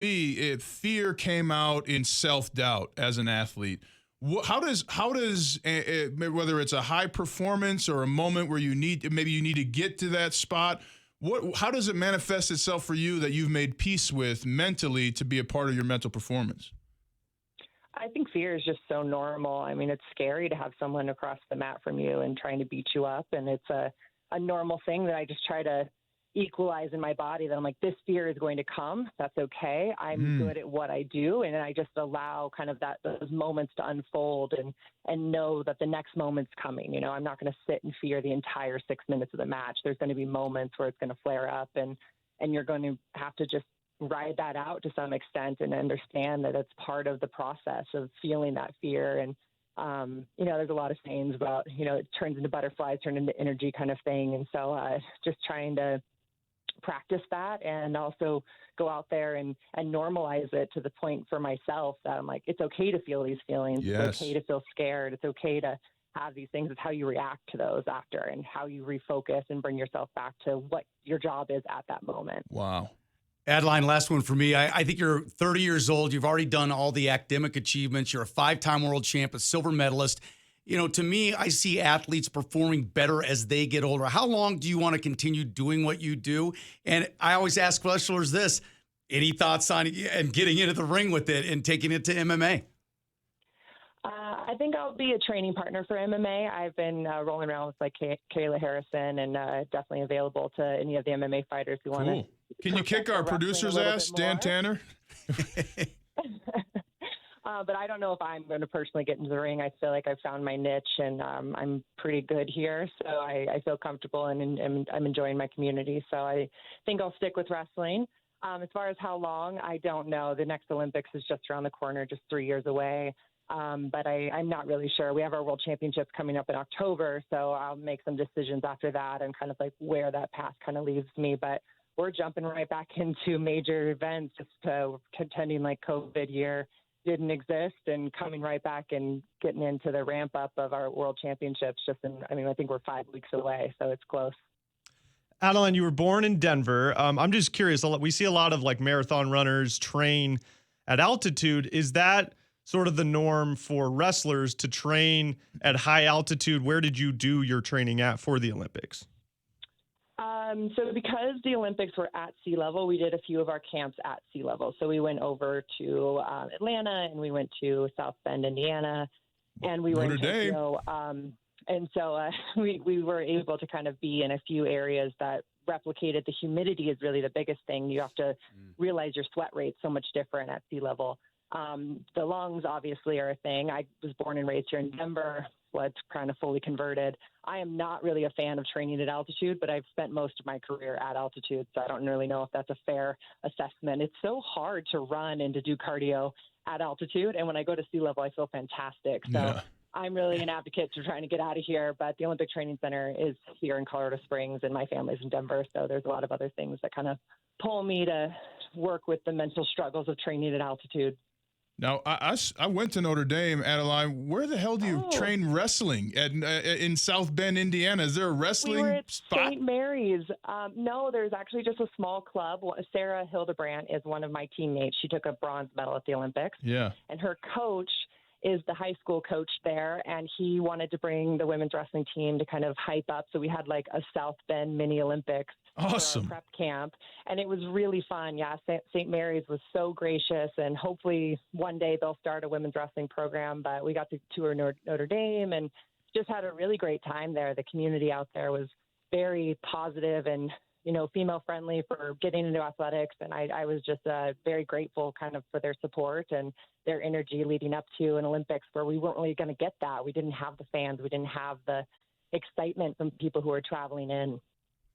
fear came out in self-doubt as an athlete. How does whether it's a high performance or a moment where maybe you need to get to that spot, how does it manifest itself for you that you've made peace with mentally to be a part of your mental performance? I think fear is just so normal. I mean, it's scary to have someone across the mat from you and trying to beat you up. And it's a normal thing that I just try to equalize in my body, that I'm like, this fear is going to come. That's okay. I'm good at what I do. And I just allow kind of those moments to unfold and know that the next moment's coming. You know, I'm not going to sit in fear the entire 6 minutes of the match. There's going to be moments where it's going to flare up, and you're going to have to just ride that out to some extent and understand that it's part of the process of feeling that fear. And, there's a lot of sayings about, it turns into butterflies, turn into energy kind of thing. And so just trying to practice that and also go out there and normalize it to the point for myself that I'm like, it's okay to feel these feelings. Yes. It's okay to feel scared. It's okay to have these things. It's how you react to those after and how you refocus and bring yourself back to what your job is at that moment. Wow. Adeline, last one for me. I think you're 30 years old. You've already done all the academic achievements. You're a 5-time world champ, a silver medalist. To me, I see athletes performing better as they get older. How long do you want to continue doing what you do? And I always ask wrestlers this: any thoughts on and getting into the ring with it and taking it to MMA? I think I'll be a training partner for MMA. I've been rolling around with Kayla Harrison, and definitely available to any of the MMA fighters who want to. Can you kick our producer's ass, Dan Tanner? But I don't know if I'm going to personally get into the ring. I feel like I've found my niche, and I'm pretty good here. So I feel comfortable, and I'm enjoying my community. So I think I'll stick with wrestling. As far as how long, I don't know. The next Olympics is just around the corner, just 3 years away. But I'm not really sure. We have our World Championships coming up in October, so I'll make some decisions after that and kind of like where that path kind of leaves me. But we're jumping right back into major events, just contending like COVID year didn't exist, and coming right back and getting into the ramp up of our World Championships. I think we're 5 weeks away, so it's close. Adeline, you were born in Denver. I'm just curious. We see a lot of like marathon runners train at altitude. Is that sort of the norm for wrestlers to train at high altitude? Where did you do your training at for the Olympics? So because the Olympics were at sea level, we did a few of our camps at sea level. So we went over to Atlanta, and we went to South Bend, Indiana, and we were in Tokyo. And so we were able to kind of be in a few areas that replicated. The humidity is really the biggest thing. You have to realize your sweat rate's so much different at sea level. The lungs obviously are a thing. I was born and raised here in Denver. Blood's kind of fully converted. I am not really a fan of training at altitude, but I've spent most of my career at altitude, so I don't really know if that's a fair assessment. It's so hard to run and to do cardio at altitude, and when I go to sea level, I feel fantastic. So yeah. I'm really an advocate for trying to get out of here, but the Olympic Training Center is here in Colorado Springs, and my family's in Denver, so there's a lot of other things that kind of pull me to work with the mental struggles of training at altitude. Now, I went to Notre Dame, Adeline. Where the hell do you train wrestling in South Bend, Indiana? Is there a wrestling we were at spot? St. Mary's. No, there's actually just a small club. Sarah Hildebrandt is one of my teammates. She took a bronze medal at the Olympics. Yeah. And her coach is the high school coach there, and he wanted to bring the women's wrestling team to kind of hype up. So we had like a South Bend mini Olympics. Awesome. For our prep camp, and it was really fun. Yeah, St. Mary's was so gracious, and hopefully one day they'll start a women's wrestling program. But we got to tour Notre Dame and just had a really great time there. The community out there was very positive and, female friendly for getting into athletics. And I was just very grateful kind of for their support and their energy leading up to an Olympics where we weren't really going to get that. We didn't have the fans. We didn't have the excitement from people who were traveling in.